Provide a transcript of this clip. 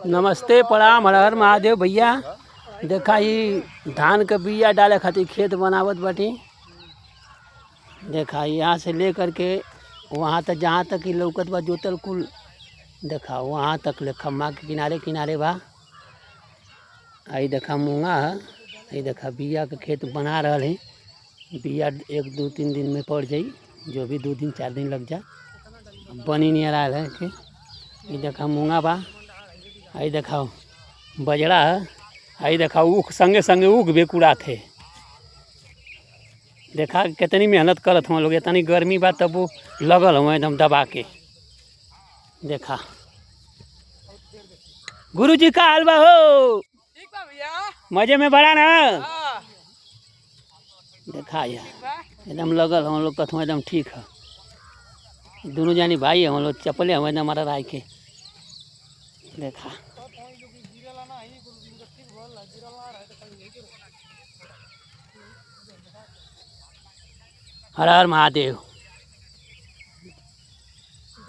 नमस्ते प्रणाम हर हर महादेव भैया। देखा ही धान के बिया डाले खातिर खेत बनावत बाटी। देखा यहाँ से लेकर के वहाँ तक जहाँ तक ही लौकत बा जोतल कुल देखा वहाँ तक ले खम्मा के किनारे किनारे बा। आई देखा मूंगा है, आई देखा बिया के खेत बना रहा है। बिया 1-2-3 दिन में पड़ जाई, जो भी 2 दिन 4 दिन लग जा बनी नहीं रहा है कि ये देखा मूंगा बा। आई देखा बजड़ा है, आई देखा ऊख संगे संगे ऊख भी कुड़ा थे। देखा कितनी मेहनत करत हम लोग, इतनी गर्मी बा तब वो लगल हुआ एकदम दबा के। देखा गुरुजी का हाल बा हो? ठीक बा भैया, मजे में बड़ा ना? हाँ। देखा यार एकदम लगल हम लोग कथवा एकदम ठीक है। दोनों जानी भाई हम लोग चपले हम एकदम हमारा राय के। देखा हर हर महादेव।